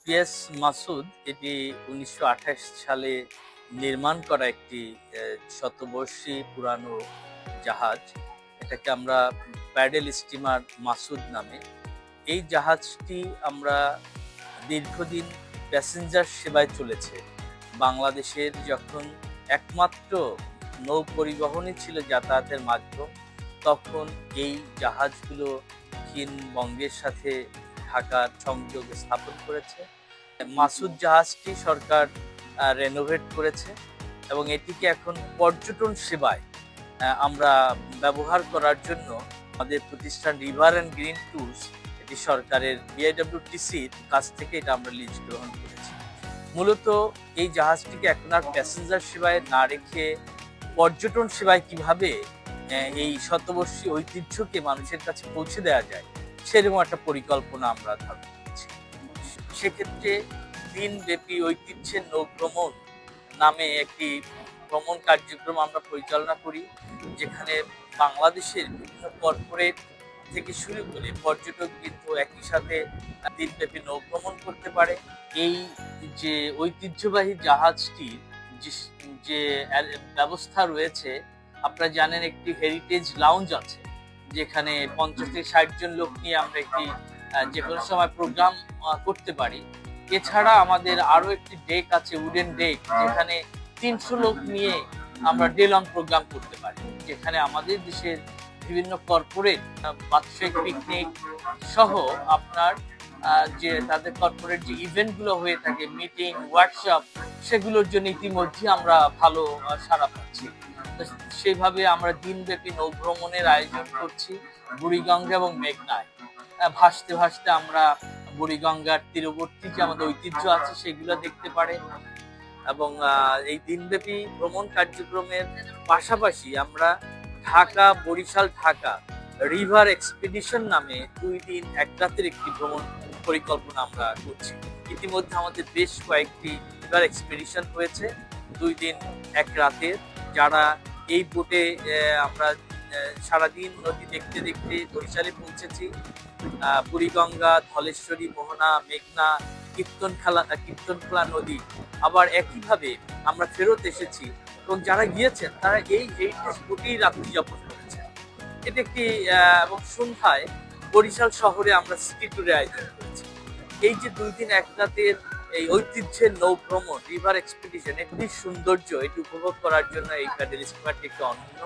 PS Masud এটি ১৯২৮ সালে নির্মাণ করা একটি শতবর্ষী পুরানো জাহাজ। এটাকে আমরা প্যাডেল স্টিমার মাসুদ নামে। এই জাহাজটি আমরা দীর্ঘদিন প্যাসেঞ্জার সেবায় চলেছে। বাংলাদেশের যখন একমাত্র নৌ পরিবহনই ছিল যাতায়াতের মাধ্যম, তখন এই জাহাজগুলো বঙ্গের সাথে ঢাকার সংযোগ স্থাপন করেছে। মাসুদ জাহাজটি সরকার রেনোভেট করেছে এবং এটিকে এখন পর্যটন সেবায় আমরা ব্যবহার করার জন্য আমাদের প্রতিষ্ঠান রিভার অ্যান্ড গ্রিন ট্যুরস এটি সরকারের বিআইডব্লিউটিসির কাছ থেকে এটা আমরা লিজ গ্রহণ করেছি। মূলত এই জাহাজটিকে এখন আর প্যাসেঞ্জার সেবায় না রেখে পর্যটন সেবায় কিভাবে এই শতবর্ষী ঐতিহ্যকে মানুষের কাছে পৌঁছে দেওয়া যায় সেরকম একটা পরিকল্পনা আমরা ধারণ করছি। সেক্ষেত্রে দিনব্যাপী ঐতিহ্যের নৌ ভ্রমণ নামে একটি ভ্রমণ কার্যক্রম আমরা পরিচালনা করি, যেখানে বাংলাদেশের বিভিন্ন কর্পোরেট থেকে শুরু করে পর্যটক বৃন্দ একই সাথে দিনব্যাপী নৌ ভ্রমণ করতে পারে। এই যে ঐতিহ্যবাহী জাহাজটির যে ব্যবস্থা রয়েছে, আপনারা জানেন একটি হেরিটেজ লাউঞ্জ আছে, যেখানে 50 থেকে 60 জন লোক নিয়ে আমরা একটি যে কোনো সময় প্রোগ্রাম করতে পারি। এছাড়া আমাদের আরো একটি ডেক আছে, উডেন ডেক, যেখানে 300 লোক নিয়ে আমরা ডে লং প্রোগ্রাম করতে পারি, যেখানে আমাদের দেশের বিভিন্ন কর্পোরেট বাৎসরিক পিকনিক সহ আপনার যে তাদের কর্পোরেট যে ইভেন্টগুলো হয়ে থাকে, মিটিং, ওয়ার্কশপ, সেগুলোর জন্য ইতিমধ্যে আমরা ভালো সাড়া পাচ্ছি। সেইভাবে আমরা দিনব্যাপী নৌ ভ্রমণের আয়োজন করছি বুড়িগঙ্গা এবং মেঘনায়। ভাসতে ভাসতে আমরা বুড়িগঙ্গার তীরবর্তী যে আমাদের ঐতিহ্য আছে সেগুলো দেখতে পারে। এবং এই দিনব্যাপী ভ্রমণ কার্যক্রমের পাশাপাশি আমরা ঢাকা, বরিশাল, ঢাকা রিভার এক্সপিডিশন নামে 2 দিন 1 রাতের একটি ভ্রমণ পরিকল্পনা আমরা করছি। ইতিমধ্যে আমাদের বেশ কয়েকটি রিভার এক্সপিডিশন হয়েছে 2 দিন 1 রাতের, যারা এই বোটে আমরা সারাদিন নদী দেখতে দেখতে বরিশালে পৌঁছেছি। বুড়িগঙ্গা, ধলেশ্বরী, মোহনা, মেঘনা, কীর্তনখোলা নদী, আবার একইভাবে আমরা ফেরত এসেছি এবং যারা গিয়েছেন তারা এই হেরিটেজ বোটেই রাত্রি যাপন করেছেন। এটা একটি এবং সন্ধ্যায় বরিশাল শহরে আমরা সিটি ট্যুরে আয়োজন করেছি। এই যে 2 দিন 1 রাতের এই ঐতিহ্যের নৌ ভ্রমণ রিভার এক্সপিডিশন, এটি সৌন্দর্য, এটি উপভোগ করার জন্য এই প্যাডেল স্টিমারটি একটি অনন্য।